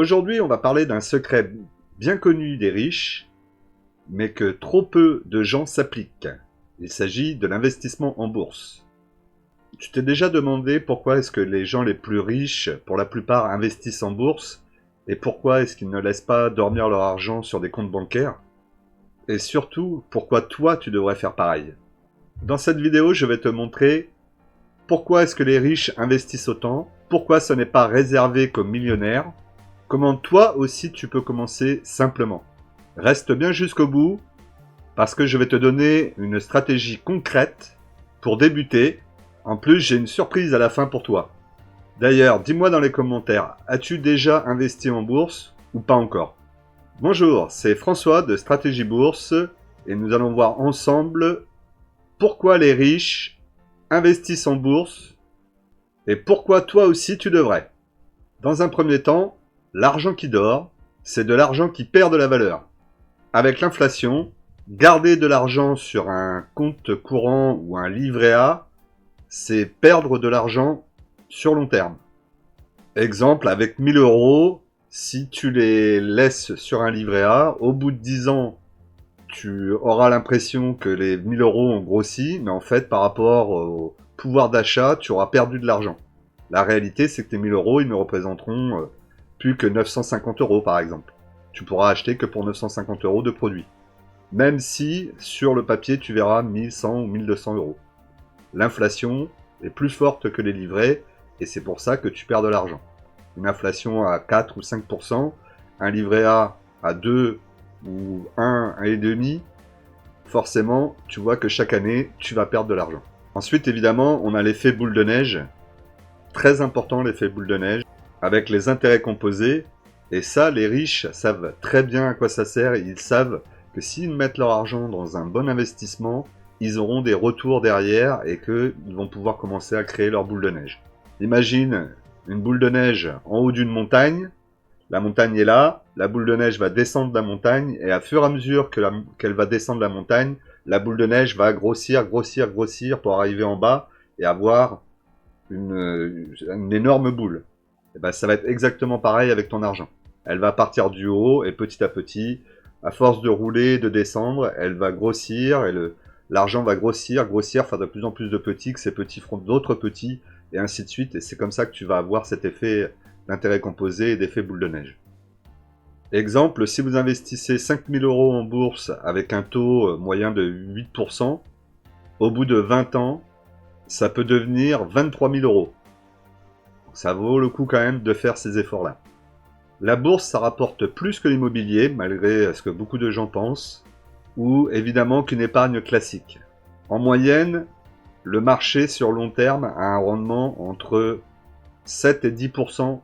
Aujourd'hui, on va parler d'un secret bien connu des riches, mais que trop peu de gens s'appliquent. Il s'agit de l'investissement en bourse. Tu t'es déjà demandé pourquoi est-ce que les gens les plus riches, pour la plupart, investissent en bourse, et pourquoi est-ce qu'ils ne laissent pas dormir leur argent sur des comptes bancaires? Et surtout, pourquoi toi tu devrais faire pareil? Dans cette vidéo, je vais te montrer pourquoi est-ce que les riches investissent autant, pourquoi ce n'est pas réservé qu'aux millionnaires, comment toi aussi tu peux commencer simplement. Reste bien jusqu'au bout, parce que je vais te donner une stratégie concrète pour débuter. En plus, j'ai une surprise à la fin pour toi. D'ailleurs, dis-moi dans les commentaires, as-tu déjà investi en bourse ou pas encore? Bonjour, c'est François de Stratégie Bourse, et nous allons voir ensemble pourquoi les riches investissent en bourse et pourquoi toi aussi tu devrais. Dans un premier temps, l'argent qui dort, c'est de l'argent qui perd de la valeur. Avec l'inflation, garder de l'argent sur un compte courant ou un livret A, c'est perdre de l'argent sur long terme. Exemple, avec 1000 euros, si tu les laisses sur un livret A, au bout de 10 ans, tu auras l'impression que les 1000 euros ont grossi, mais en fait, par rapport au pouvoir d'achat, tu auras perdu de l'argent. La réalité, c'est que tes 1000 euros, ils ne représenteront plus que 950 euros, par exemple. Tu pourras acheter que pour 950 euros de produits. Même si, sur le papier, tu verras 1100 ou 1200 euros. L'inflation est plus forte que les livrets, et c'est pour ça que tu perds de l'argent. Une inflation à 4 ou 5%, un livret A à 2 ou 1,5, forcément, tu vois que chaque année, tu vas perdre de l'argent. Ensuite, évidemment, on a l'effet boule de neige. Très important, l'effet boule de neige, avec les intérêts composés. Et ça, les riches savent très bien à quoi ça sert. Ils savent que s'ils mettent leur argent dans un bon investissement, ils auront des retours derrière et qu'ils vont pouvoir commencer à créer leur boule de neige. Imagine une boule de neige en haut d'une montagne. La montagne est là, la boule de neige va descendre la montagne, et à fur et à mesure qu'elle va descendre la montagne, la boule de neige va grossir, grossir, grossir pour arriver en bas et avoir une énorme boule. Et ben, ça va être exactement pareil avec ton argent. Elle va partir du haut et petit à petit, à force de rouler, de descendre, elle va grossir et l'argent va grossir, grossir, faire de plus en plus de petits, que ces petits feront d'autres petits, et ainsi de suite. Et c'est comme ça que tu vas avoir cet effet d'intérêt composé et d'effet boule de neige. Exemple, si vous investissez 5000 euros en bourse avec un taux moyen de 8%, au bout de 20 ans, ça peut devenir 23 000 euros. Ça vaut le coup quand même de faire ces efforts-là. La bourse, ça rapporte plus que l'immobilier, malgré ce que beaucoup de gens pensent, ou évidemment qu'une épargne classique. En moyenne, le marché sur long terme a un rendement entre 7 et 10%,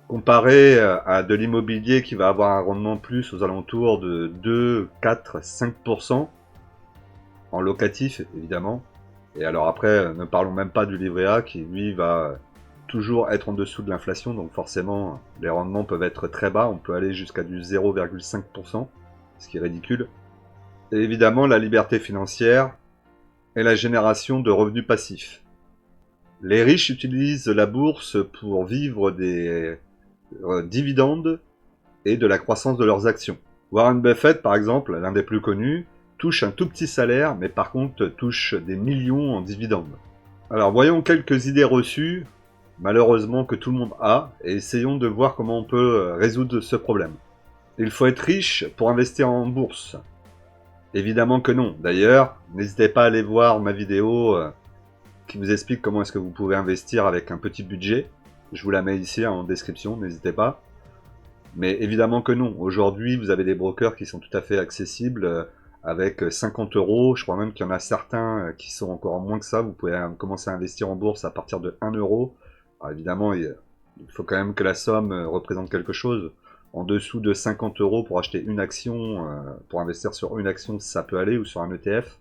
comparé à de l'immobilier qui va avoir un rendement plus aux alentours de 2, 4, 5%, en locatif évidemment. Et alors après, ne parlons même pas du livret A qui lui va toujours être en dessous de l'inflation, donc forcément les rendements peuvent être très bas, on peut aller jusqu'à du 0,5%, ce qui est ridicule. Et évidemment la liberté financière et la génération de revenus passifs. Les riches utilisent la bourse pour vivre des dividendes et de la croissance de leurs actions. Warren Buffett, par exemple, l'un des plus connus, touche un tout petit salaire, mais par contre touche des millions en dividendes. Alors voyons quelques idées reçues, malheureusement que tout le monde a, et essayons de voir comment on peut résoudre ce problème. Il faut être riche pour investir en bourse. Évidemment que non. D'ailleurs, n'hésitez pas à aller voir ma vidéo qui vous explique comment est-ce que vous pouvez investir avec un petit budget. Je vous la mets ici en description, n'hésitez pas. Mais évidemment que non. Aujourd'hui, vous avez des brokers qui sont tout à fait accessibles avec 50 euros. Je crois même qu'il y en a certains qui sont encore moins que ça. Vous pouvez commencer à investir en bourse à partir de 1 euro. Alors évidemment, il faut quand même que la somme représente quelque chose. En dessous de 50 euros pour acheter une action, pour investir sur une action, ça peut aller, ou sur un ETF.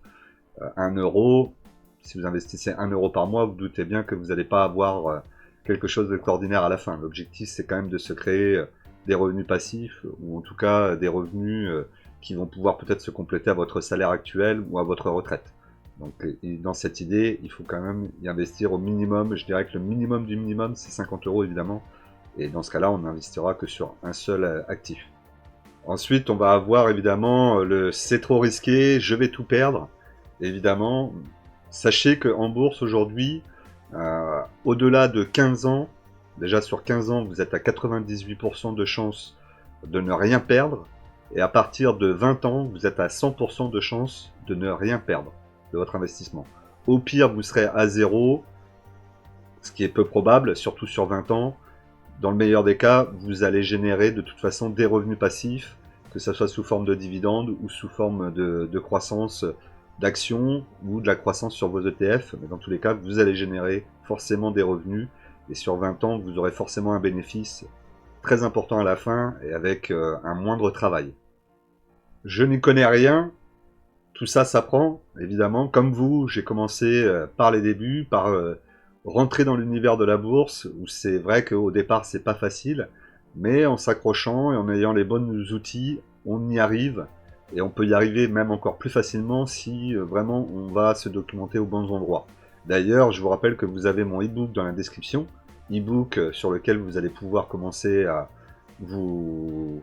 1 euro, si vous investissez 1 euro par mois, vous doutez bien que vous n'allez pas avoir quelque chose d'extraordinaire à la fin. L'objectif, c'est quand même de se créer des revenus passifs, ou en tout cas des revenus qui vont pouvoir peut-être se compléter à votre salaire actuel ou à votre retraite. Donc dans cette idée, il faut quand même y investir au minimum. Je dirais que le minimum du minimum, c'est 50 euros évidemment. Et dans ce cas-là, on n'investira que sur un seul actif. Ensuite, on va avoir évidemment le c'est trop risqué, je vais tout perdre. Évidemment, sachez qu'en bourse aujourd'hui, au-delà de 15 ans, déjà sur 15 ans, vous êtes à 98% de chance de ne rien perdre. Et à partir de 20 ans, vous êtes à 100% de chance de ne rien perdre de votre investissement. Au pire, vous serez à zéro, ce qui est peu probable, surtout sur 20 ans. Dans le meilleur des cas, vous allez générer de toute façon des revenus passifs, que ce soit sous forme de dividendes ou sous forme de croissance d'actions ou de la croissance sur vos ETF. Mais dans tous les cas, vous allez générer forcément des revenus. Et sur 20 ans, vous aurez forcément un bénéfice très important à la fin et avec un moindre travail. Je n'y connais rien. Tout ça s'apprend, évidemment. Comme vous, j'ai commencé par les débuts, par rentrer dans l'univers de la bourse, où c'est vrai qu'au départ, c'est pas facile, mais en s'accrochant et en ayant les bons outils, on y arrive, et on peut y arriver même encore plus facilement si vraiment on va se documenter aux bons endroits. D'ailleurs, je vous rappelle que vous avez mon e-book dans la description, e-book sur lequel vous allez pouvoir commencer à vous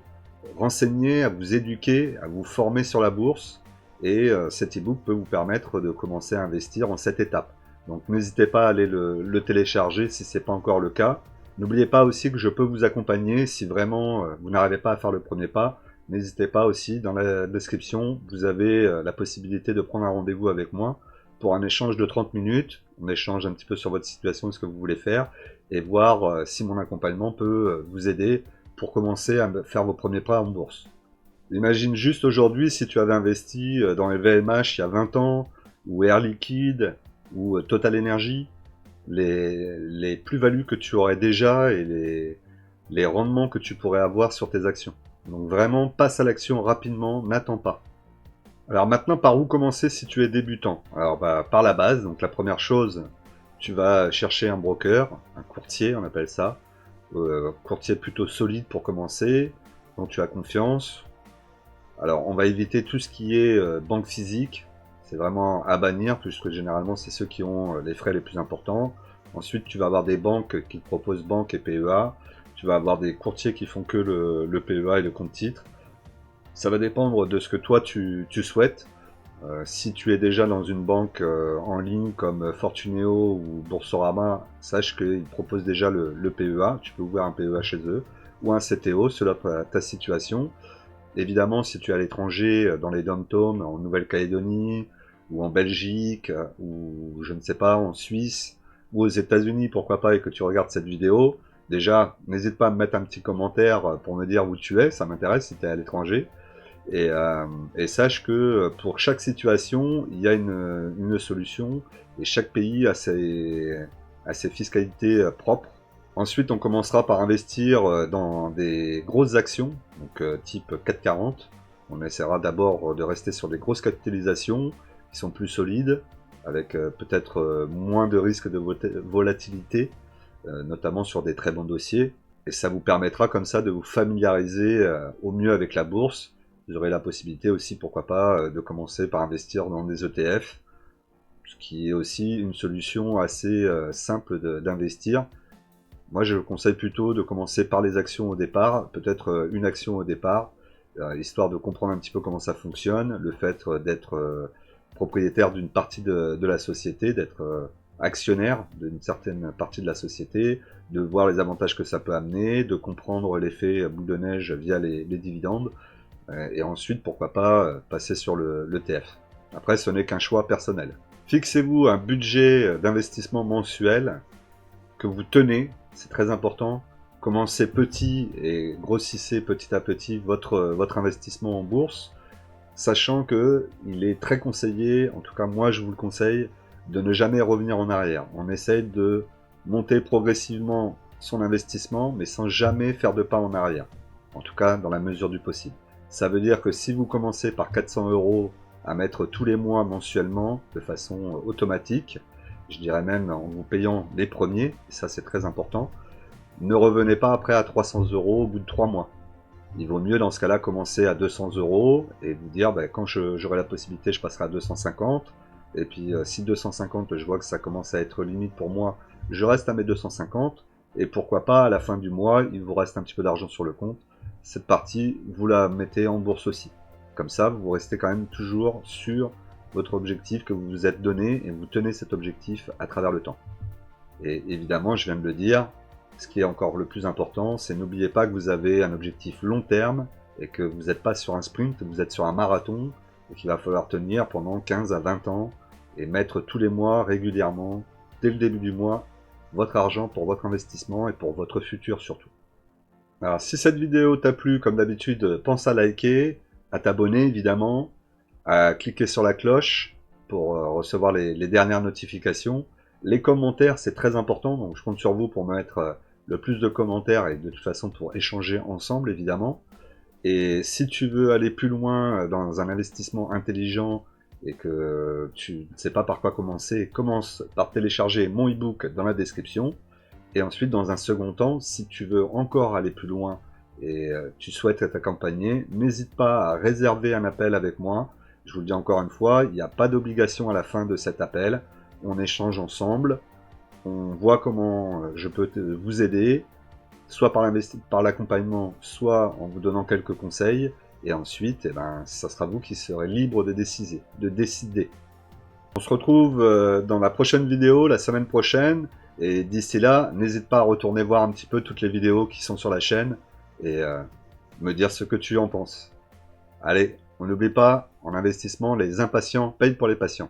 renseigner, à vous éduquer, à vous former sur la bourse, et cet e-book peut vous permettre de commencer à investir en 7 étapes. Donc n'hésitez pas à aller le télécharger si ce n'est pas encore le cas. N'oubliez pas aussi que je peux vous accompagner si vraiment vous n'arrivez pas à faire le premier pas. N'hésitez pas aussi, dans la description, vous avez la possibilité de prendre un rendez-vous avec moi pour un échange de 30 minutes. On échange un petit peu sur votre situation, ce que vous voulez faire, et voir si mon accompagnement peut vous aider pour commencer à faire vos premiers pas en bourse. Imagine juste aujourd'hui si tu avais investi dans les VMH il y a 20 ans, ou Air Liquide, ou Total Energy, les plus-values que tu aurais déjà et les rendements que tu pourrais avoir sur tes actions. Donc vraiment, passe à l'action rapidement, n'attends pas. Alors maintenant, par où commencer si tu es débutant? Alors par la base, donc la première chose, tu vas chercher un broker, un courtier on appelle ça, courtier plutôt solide pour commencer, dont tu as confiance. Alors on va éviter tout ce qui est banque physique, c'est vraiment à bannir puisque généralement c'est ceux qui ont les frais les plus importants. Ensuite tu vas avoir des banques qui te proposent banque et PEA, tu vas avoir des courtiers qui font que le PEA et le compte titre. Ça va dépendre de ce que toi tu souhaites. Si tu es déjà dans une banque en ligne comme Fortuneo ou Boursorama, sache qu'ils proposent déjà le PEA, tu peux ouvrir un PEA chez eux, ou un CTO selon ta situation. Évidemment, si tu es à l'étranger, dans les dom-toms, en Nouvelle-Calédonie, ou en Belgique, ou je ne sais pas, en Suisse, ou aux États-Unis, pourquoi pas, et que tu regardes cette vidéo, déjà, n'hésite pas à me mettre un petit commentaire pour me dire où tu es, ça m'intéresse si tu es à l'étranger. Et sache que pour chaque situation, il y a une solution, et chaque pays a ses fiscalités propres. Ensuite, on commencera par investir dans des grosses actions, donc type 440. On essaiera d'abord de rester sur des grosses capitalisations qui sont plus solides, avec peut-être moins de risques de volatilité, notamment sur des très bons dossiers. Et ça vous permettra comme ça de vous familiariser au mieux avec la bourse. Vous aurez la possibilité aussi, pourquoi pas, de commencer par investir dans des ETF, ce qui est aussi une solution assez simple d'investir. Moi, je conseille plutôt de commencer par les actions au départ, peut-être une action au départ, histoire de comprendre un petit peu comment ça fonctionne, le fait d'être propriétaire d'une partie de la société, d'être actionnaire d'une certaine partie de la société, de voir les avantages que ça peut amener, de comprendre l'effet boule de neige via les dividendes, et ensuite, pourquoi pas, passer sur l'ETF. Après, ce n'est qu'un choix personnel. Fixez-vous un budget d'investissement mensuel que vous tenez, c'est très important. Commencez petit et grossissez petit à petit votre investissement en bourse, sachant que il est très conseillé, en tout cas moi je vous le conseille, de ne jamais revenir en arrière. On essaye de monter progressivement son investissement, mais sans jamais faire de pas en arrière. En tout cas, dans la mesure du possible. Ça veut dire que si vous commencez par 400 € à mettre tous les mois mensuellement, de façon automatique, je dirais même en vous payant les premiers, et ça c'est très important, ne revenez pas après à 300 € au bout de 3 mois. Il vaut mieux dans ce cas-là commencer à 200 € et vous dire quand j'aurai la possibilité je passerai à 250, et puis si 250 je vois que ça commence à être limite pour moi, je reste à mes 250, Et pourquoi pas, à la fin du mois, il vous reste un petit peu d'argent sur le compte. Cette partie, vous la mettez en bourse aussi. Comme ça, vous restez quand même toujours sur votre objectif que vous vous êtes donné et vous tenez cet objectif à travers le temps. Et évidemment, je viens de le dire, ce qui est encore le plus important, c'est n'oubliez pas que vous avez un objectif long terme et que vous n'êtes pas sur un sprint, vous êtes sur un marathon et qu'il va falloir tenir pendant 15 à 20 ans et mettre tous les mois régulièrement, dès le début du mois, votre argent pour votre investissement et pour votre futur surtout. Alors si cette vidéo t'a plu, comme d'habitude, pense à liker, à t'abonner évidemment, à cliquer sur la cloche pour recevoir les dernières notifications. Les commentaires, c'est très important, donc je compte sur vous pour mettre le plus de commentaires et de toute façon pour échanger ensemble évidemment. Et si tu veux aller plus loin dans un investissement intelligent et que tu ne sais pas par quoi commencer, commence par télécharger mon e-book dans la description. Et ensuite, dans un second temps, si tu veux encore aller plus loin et tu souhaites être accompagné, n'hésite pas à réserver un appel avec moi. Je vous le dis encore une fois, il n'y a pas d'obligation à la fin de cet appel. On échange ensemble, on voit comment je peux vous aider, soit par l'accompagnement, soit en vous donnant quelques conseils. Et ensuite, eh ben, ça sera vous qui serez libre de décider. On se retrouve dans la prochaine vidéo, la semaine prochaine. Et d'ici là, n'hésite pas à retourner voir un petit peu toutes les vidéos qui sont sur la chaîne et me dire ce que tu en penses. Allez, on n'oublie pas, en investissement, les impatients payent pour les patients.